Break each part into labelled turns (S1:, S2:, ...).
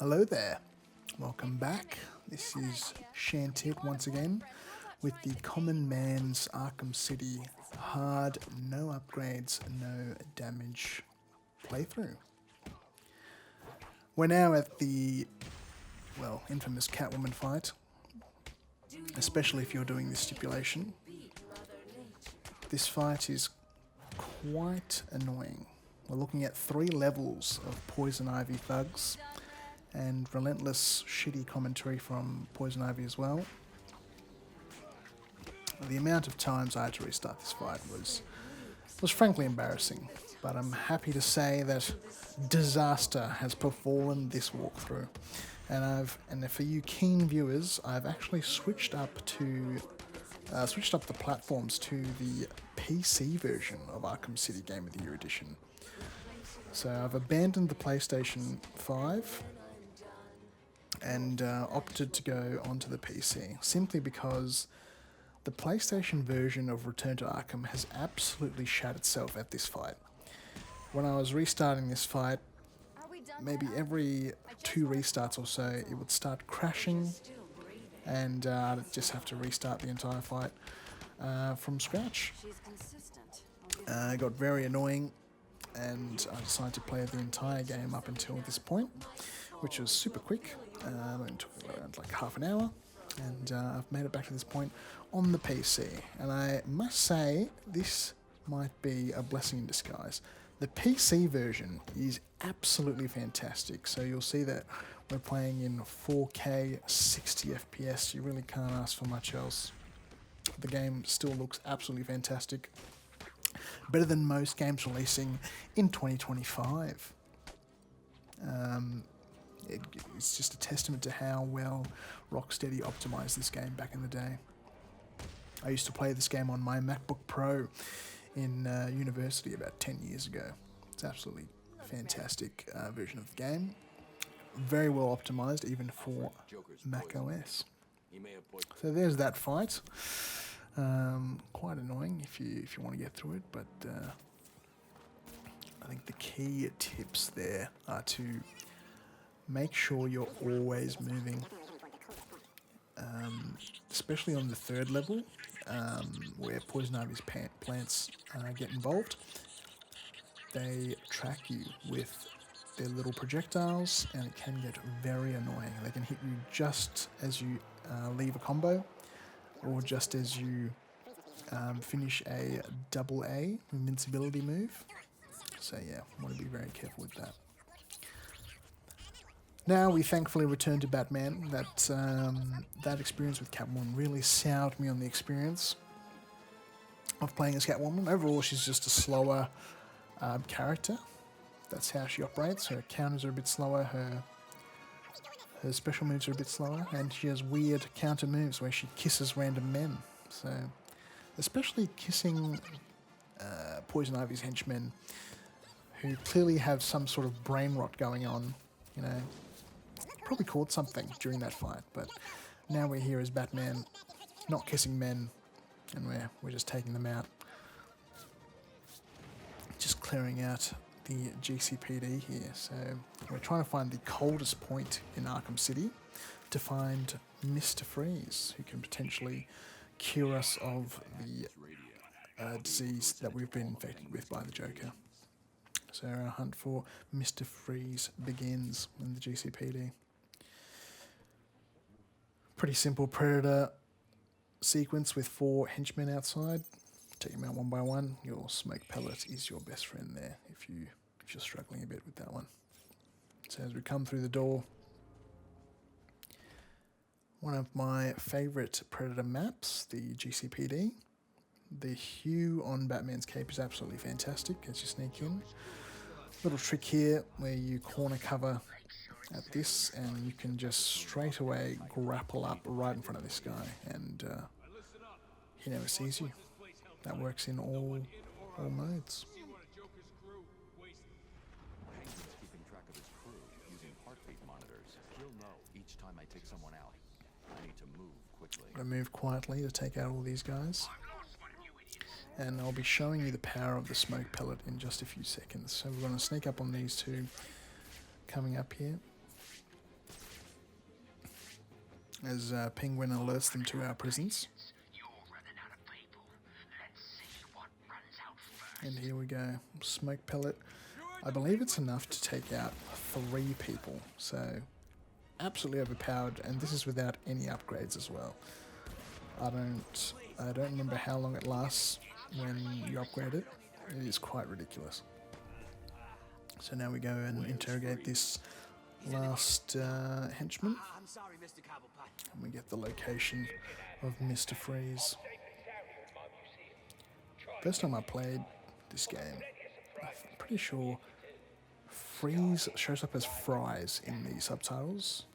S1: Hello there, welcome back. This is Shantyt once again with the Common Man's Arkham City hard, no upgrades, no damage playthrough. We're now at the, infamous Catwoman fight, especially if you're doing this stipulation. This fight is quite annoying. We're looking at 3 levels of Poison Ivy thugs and relentless shitty commentary from Poison Ivy as well. The amount of times I had to restart this fight was frankly embarrassing, but I'm happy to say that disaster has befallen this walkthrough. And for you keen viewers, I've actually switched up the platforms to the PC version of Arkham City Game of the Year edition. So I've abandoned the PlayStation 5 and opted to go onto the PC, simply because the PlayStation version of Return to Arkham has absolutely shat itself at this fight. When I was restarting this fight, maybe every 2 restarts or so, it would start crashing, and I'd just have to restart the entire fight from scratch. It got very annoying, and I decided to play the entire game up until this point, which was super quick. It took around like half an hour, and I've made it back to this point on the PC. And I must say, this might be a blessing in disguise. The PC version is absolutely fantastic. So you'll see that we're playing in 4K 60 FPS. You really can't ask for much else. The game still looks absolutely fantastic. Better than most games releasing in 2025. It's just a testament to how well Rocksteady optimized this game back in the day. I used to play this game on my MacBook Pro in university about 10 years ago. It's absolutely fantastic version of the game. Very well optimized even for Mac OS. So there's that fight. Quite annoying if you want to get through it, but I think the key tips there are to make sure you're always moving, especially on the 3rd level, where Poison Ivy's plants get involved. They track you with their little projectiles, and it can get very annoying. They can hit you just as you leave a combo, or just as you finish a AA invincibility move. So yeah, want to be very careful with that. Now we thankfully return to Batman. That experience with Catwoman really soured me on the experience of playing as Catwoman. Overall, she's just a slower character. That's how she operates. Her counters are a bit slower, her special moves are a bit slower, and she has weird counter moves where she kisses random men. So, especially kissing Poison Ivy's henchmen, who clearly have some sort of brain rot going on, you know. Probably caught something during that fight, but now we're here as Batman, not kissing men, and we're just taking them out. Just clearing out the GCPD here. So we're trying to find the coldest point in Arkham City to find Mr. Freeze, who can potentially cure us of the disease that we've been infected with by the Joker. So our hunt for Mr. Freeze begins in the GCPD. Pretty simple Predator sequence with 4 henchmen outside. Take them out one by one. Your smoke pellet is your best friend there if you're struggling a bit with that one. So as we come through the door, one of my favourite Predator maps, the GCPD. The hue on Batman's cape is absolutely fantastic as you sneak in. Little trick here where you corner cover at this, and you can just straight away grapple up right in front of this guy, and he never sees you. That works in all modes.
S2: Keeping track of his crew using heartbeat monitors. He'll know each time I take someone out. I need to move quickly.
S1: I'm going to move quietly to take out all these guys. And I'll be showing you the power of the smoke pellet in just a few seconds. So we're going to sneak up on these 2 coming up here. as Penguin alerts them to our presence. And here we go, smoke pellet. I believe it's enough to take out 3 people, so absolutely overpowered, and this is without any upgrades as well. I don't remember how long it lasts when you upgrade it. It is quite ridiculous. So now we go and interrogate this last henchman, and we get the location of Mr. Freeze. First time I played this game, I'm pretty sure Freeze shows up as Fries in the subtitles,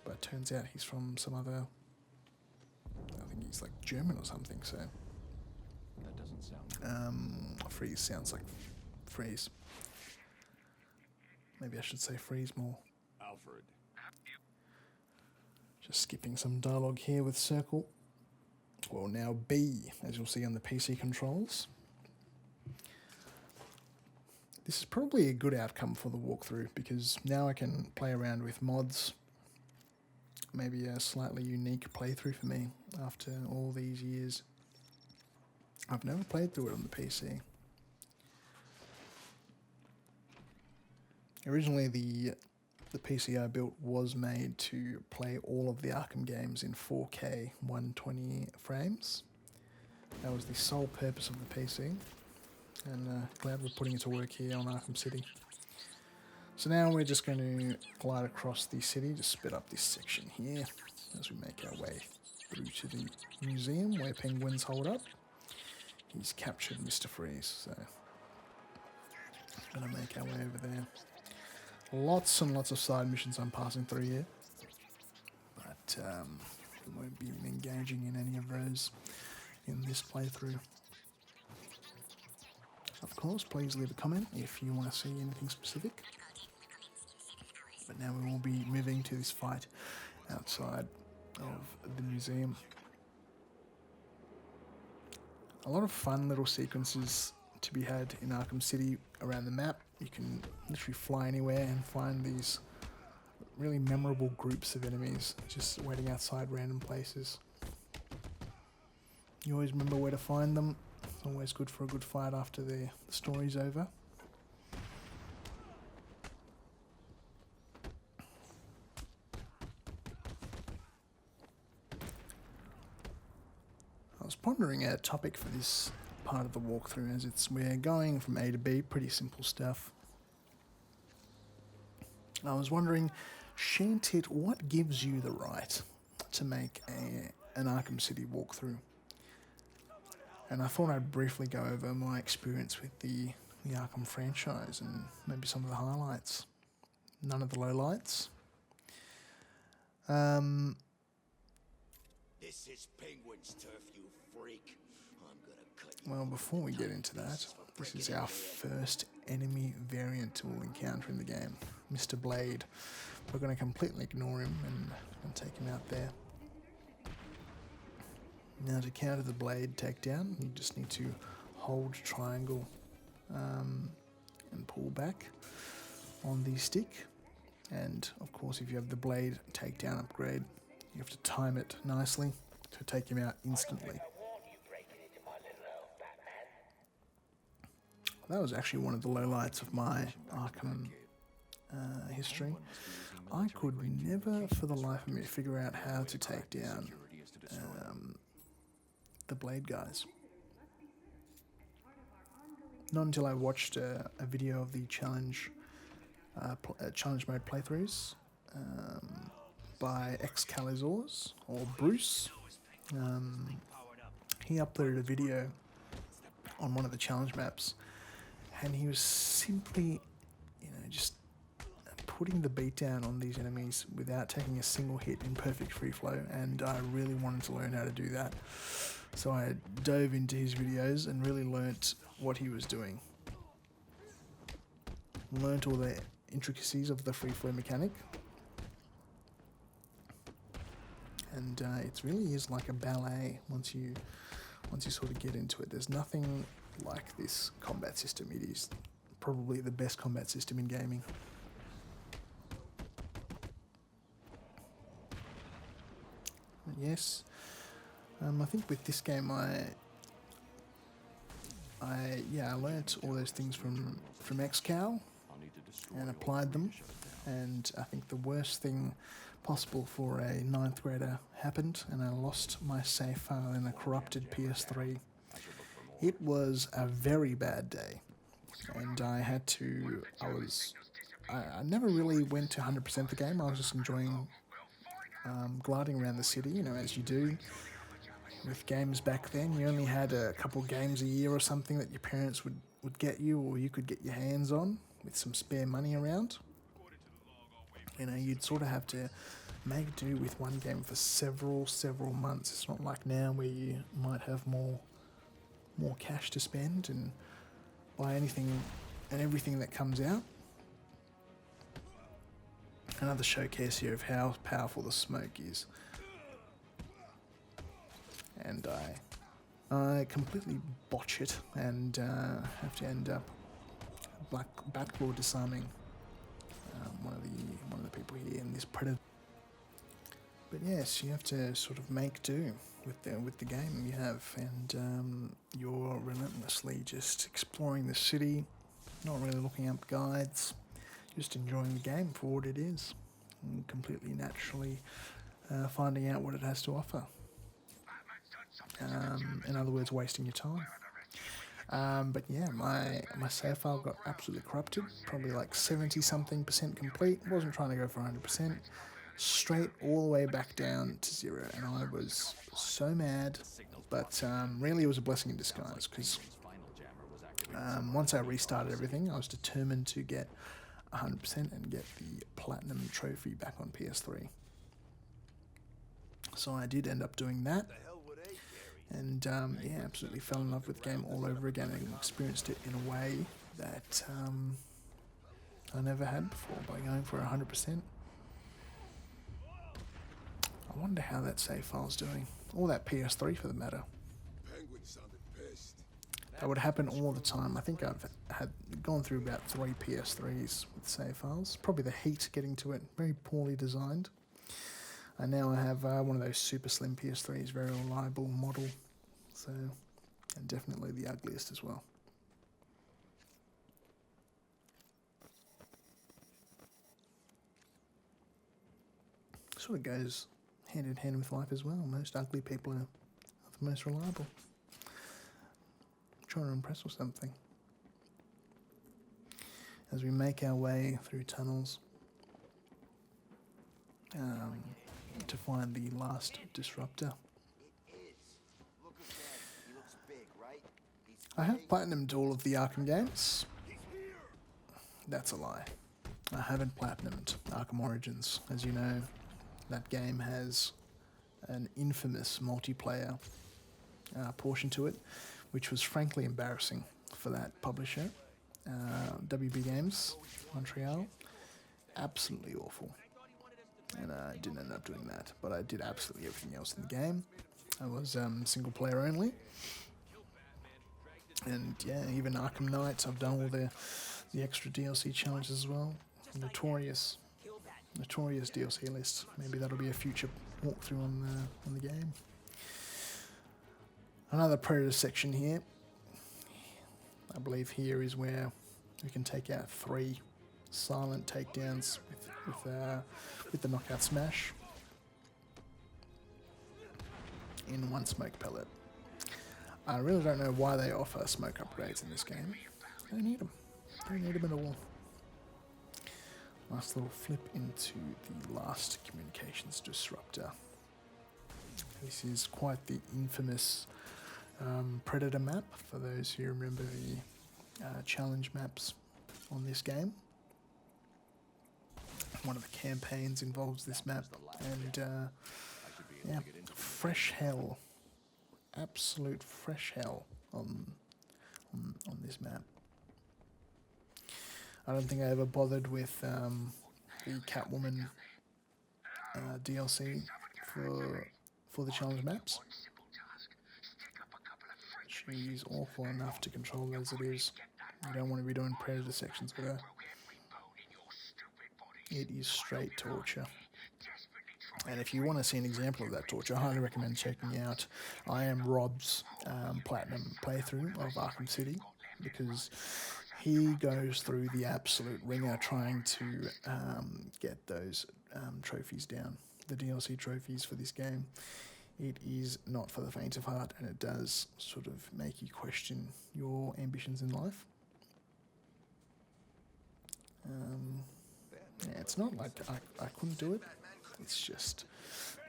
S1: but it turns out he's from some other, I think he's like German or something, so
S2: That doesn't sound
S1: Freeze sounds like Freeze. Maybe I should say Freeze more.
S2: Alfred.
S1: Just skipping some dialogue here with Circle. Well, now B, as you'll see on the PC controls. This is probably a good outcome for the walkthrough, because now I can play around with mods. Maybe a slightly unique playthrough for me after all these years. I've never played through it on the PC. Originally, the PC I built was made to play all of the Arkham games in 4K 120 frames. That was the sole purpose of the PC, and glad we're putting it to work here on Arkham City. So now we're just going to glide across the city, just split up this section here as we make our way through to the museum where penguins hold up. He's captured Mr. Freeze, so going to make our way over there. Lots and lots of side missions I'm passing through here, but we won't be engaging in any of those in this playthrough. Of course, please leave a comment if you want to see anything specific. But now we will be moving to this fight outside of the museum. A lot of fun little sequences to be had in Arkham City around the map. You can literally fly anywhere and find these really memorable groups of enemies just waiting outside random places. You always remember where to find them. Always good for a good fight after the story's over. I was pondering a topic for this part of the walkthrough, as we're going from A to B, pretty simple stuff. I was wondering, Shantyt, what gives you the right to make an Arkham City walkthrough? And I thought I'd briefly go over my experience with the Arkham franchise and maybe some of the highlights. None of the lowlights.
S3: This is Penguin's turf, you freak. I'm gonna cut you.
S1: Well, before we get into that, this is our first enemy variant we'll encounter in the game, Mr. Blade. We're going to completely ignore him and take him out there. Now to counter the Blade takedown, you just need to hold triangle and pull back on the stick. And of course, if you have the Blade takedown upgrade, you have to time it nicely to take him out instantly. That was actually one of the lowlights of my Arkham history. I could never for the life of me figure out how to take down the Blade guys. Not until I watched a video of the challenge mode playthroughs by Excalizors, or Bruce. He uploaded a video on one of the challenge maps, and he was simply, just putting the beat down on these enemies without taking a single hit in perfect free flow, and I really wanted to learn how to do that. So I dove into his videos and really learnt what he was doing. Learnt all the intricacies of the free flow mechanic. And it really is like a ballet once you sort of get into it. There's nothing like this combat system. It is probably the best combat system in gaming. yes. I think with this game, I learnt all those things from XCal
S2: I'll need to destroy
S1: and
S2: all
S1: applied them.
S2: three to shut it down.
S1: And I think the worst thing possible for a ninth grader happened, and I lost my save file in a corrupted PS3.
S2: I should look for more.
S1: It was a very bad day, and I never really went to 100% the game. I was just enjoying gliding around the city, you know, as you do. With games back then, you only had a couple games a year or something that your parents would get you, or you could get your hands on with some spare money around. You know, you'd sort of have to make do with one game for several months. It's not like now where you might have more cash to spend and buy anything and everything that comes out. Another showcase here of how powerful the smoke is. And I completely botch it and have to end up Batclaw disarming one of the people here in this predator. But yes, you have to sort of make do with the game you have, and you're relentlessly just exploring the city, not really looking up guides, just enjoying the game for what it is, and completely naturally finding out what it has to offer. In other words, wasting your time. But yeah, my save file got absolutely corrupted, probably like 70-something% complete. Wasn't trying to go for 100%. Straight all the way back down to 0, and I was so mad, but really it was a blessing in disguise, because once I restarted everything, I was determined to get 100% and get the Platinum trophy back on PS3. So I did end up doing that, and yeah, absolutely fell in love with the game all over again and experienced it in a way that I never had before by going for 100%. I wonder how that save file's doing, or that PS3 for the matter. That would happen all the time. I think I've gone through about 3 PS3s with save files. Probably the heat getting to it, very poorly designed. And now I have one of those super slim PS3s, very reliable model. So, and definitely the ugliest as well. Sort of goes hand in hand with life as well. Most ugly people are the most reliable. Trying to impress or something. As we make our way through tunnels to find the last disruptor. I have platinumed all of the Arkham games. That's a lie. I haven't platinumed Arkham Origins. As you know, that game has an infamous multiplayer portion to it, which was frankly embarrassing for that publisher, WB Games, Montreal. Absolutely awful. And I didn't end up doing that, but I did absolutely everything else in the game. I was single player only. And yeah, even Arkham Knight, I've done all the extra DLC challenges as well. Notorious DLC list. Maybe that'll be a future walkthrough on the game. Another Predator section here. I believe here is where we can take out 3 silent takedowns with the knockout smash in 1 smoke pellet. I really don't know why they offer smoke upgrades in this game. Don't need them. Don't need them at all. Nice little flip into the last communications disruptor. This is quite the infamous Predator map, for those who remember the challenge maps on this game. One of the campaigns involves this map, and yeah, fresh hell. Absolute fresh hell on this map. I don't think I ever bothered with the Catwoman DLC for the challenge maps. She's awful enough to control as it is. You don't want to be doing Predator sections with her. It is straight torture. And if you want to see an example of that torture, I highly recommend checking out I Am Rob's platinum playthrough of Arkham City, because he goes through the absolute ringer trying to get those trophies down, the DLC trophies for this game. It is not for the faint of heart, and it does sort of make you question your ambitions in life. Yeah, it's not like I couldn't do it. It's just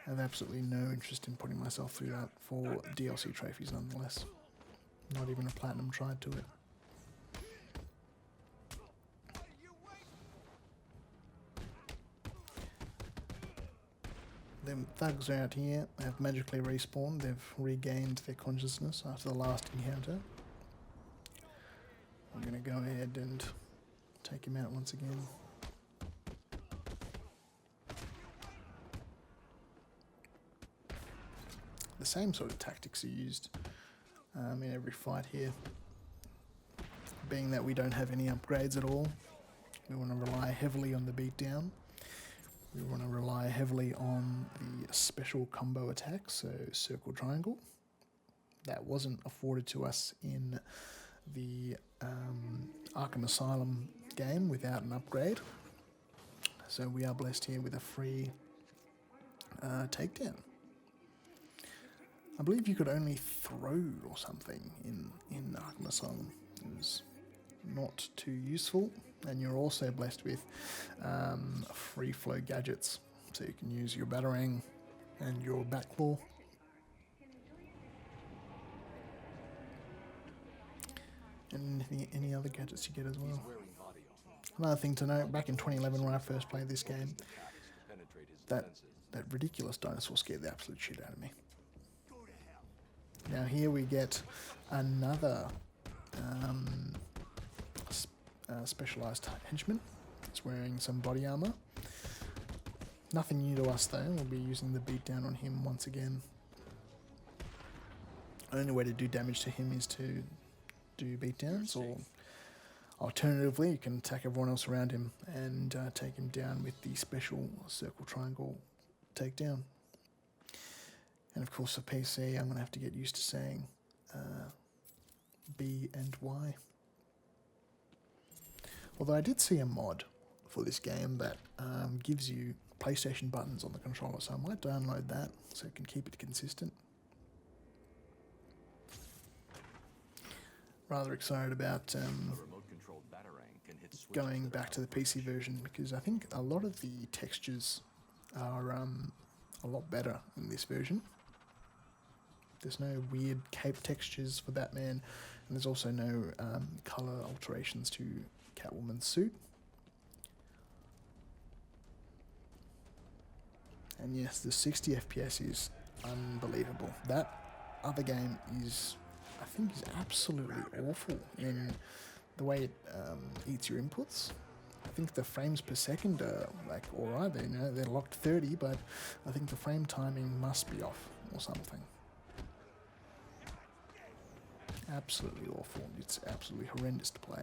S1: I have absolutely no interest in putting myself through that for DLC trophies nonetheless. Not even a platinum tried to it. Them thugs out here have magically respawned. They've regained their consciousness after the last encounter. I'm going to go ahead and take him out once again. The same sort of tactics are used in every fight here. Being that we don't have any upgrades at all, we want to rely heavily on the beatdown. We want to rely heavily on the special combo attack, so circle triangle. That wasn't afforded to us in the Arkham Asylum game without an upgrade. So we are blessed here with a free takedown. I believe you could only throw or something in Arkham Asylum. It was not too useful, and you're also blessed with free flow gadgets, so you can use your Batarang and your Batclaw. And any other gadgets you get as well. Another thing to note, back in 2011 when I first played this game, that ridiculous dinosaur scared the absolute shit out of me. Now here we get another specialised henchman. He's wearing some body armour. Nothing new to us though, we'll be using the beatdown on him once again. Only way to do damage to him is to do beatdowns, or alternatively you can attack everyone else around him and take him down with the special circle triangle takedown. And of course for PC, I'm going to have to get used to saying B and Y. Although I did see a mod for this game that gives you PlayStation buttons on the controller, so I might download that so it can keep it consistent. Rather excited about going back to the PC version, because I think a lot of the textures are a lot better in this version. There's no weird cape textures for Batman, and there's also no colour alterations to Catwoman's suit. And yes, the 60 FPS is unbelievable. That other game is, I think, is absolutely awful in the way it eats your inputs. I think the frames per second are like alright, they're locked 30, but I think the frame timing must be off or something. Absolutely awful. It's absolutely horrendous to play.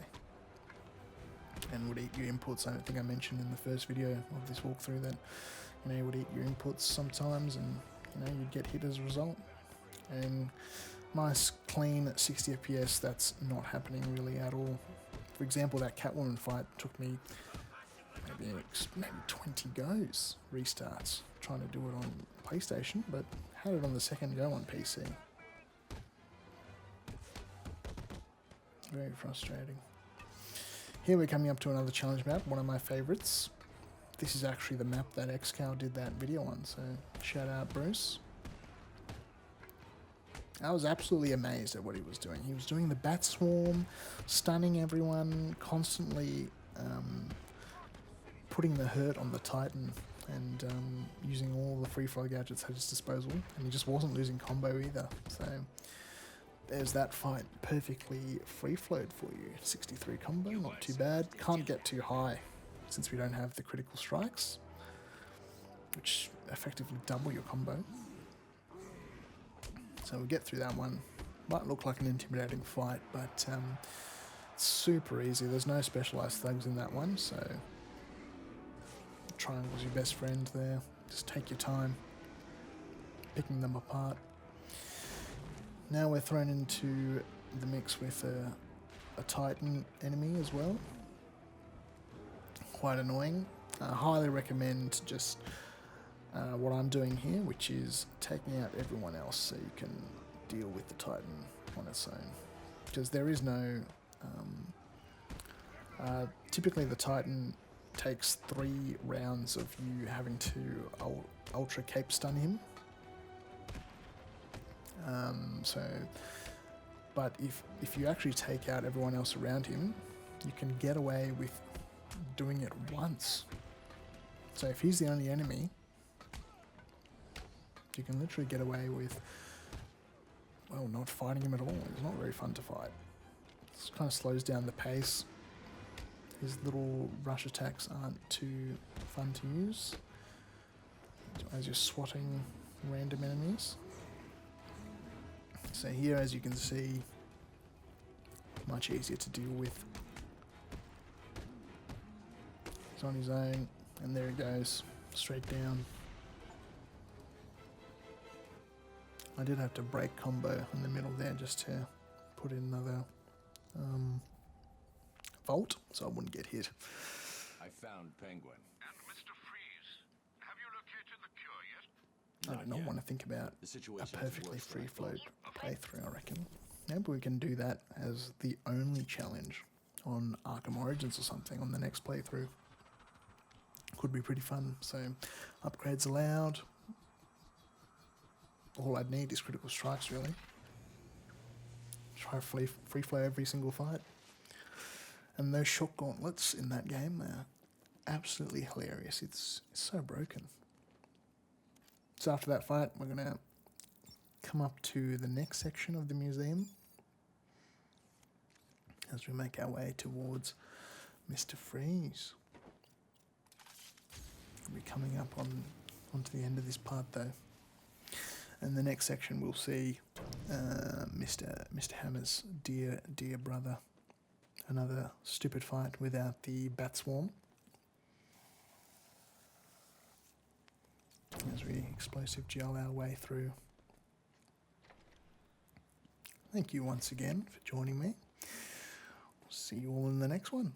S1: And would eat your inputs. I don't think I mentioned in the first video of this walkthrough that it would eat your inputs sometimes, and you'd get hit as a result. And nice clean 60 FPS, that's not happening really at all. For example, that Catwoman fight took me maybe 20 goes, restarts, trying to do it on PlayStation, but had it on the second go on PC. Very frustrating. Here we're coming up to another challenge map, one of my favourites. This is actually the map that XCal did that video on, so shout out Bruce. I was absolutely amazed at what he was doing. He was doing the bat swarm, stunning everyone, constantly putting the hurt on the Titan, and using all the free flow gadgets at his disposal, and he just wasn't losing combo either. So there's that fight, perfectly free flowed for you. 63 combo, not too bad. Can't get too high since we don't have the critical strikes, which effectively double your combo. So we'll get through that one. Might look like an intimidating fight, but super easy. There's no specialized thugs in that one, so triangle's your best friend there. Just take your time picking them apart. Now we're thrown into the mix with a Titan enemy as well. Quite annoying. I highly recommend just what I'm doing here, which is taking out everyone else so you can deal with the Titan on its own. Because there is no... typically the Titan takes 3 rounds of you having to ultra cape stun him. But if you actually take out everyone else around him, you can get away with doing it once. So if he's the only enemy, you can literally get away with, well, not fighting him at all. It's not very fun to fight. It kind of slows down the pace. His little rush attacks aren't too fun to use as you're swatting random enemies. So here, as you can see, much easier to deal with. He's on his own, and there he goes, straight down. I did have to break combo in the middle there just to put in another vault, so I wouldn't get hit.
S3: I found Penguin.
S4: And Mr. Freeze, have you located the cure yet?
S1: I do not want to think about a perfectly free-flow playthrough, I reckon. Maybe we can do that as the only challenge on Arkham Origins or something on the next playthrough. Could be pretty fun. So, upgrades allowed. All I'd need is critical strikes, really. Try free flow every single fight. And those shock gauntlets in that game, they're absolutely hilarious. It's so broken. So after that fight, we're going to come up to the next section of the museum as we make our way towards Mr. Freeze. We'll be coming up onto the end of this part though. And the next section we'll see Mr. Hammer's dear brother. Another stupid fight without the bat swarm. As we explosive gel our way through. Thank you once again for joining me. See you all in the next one.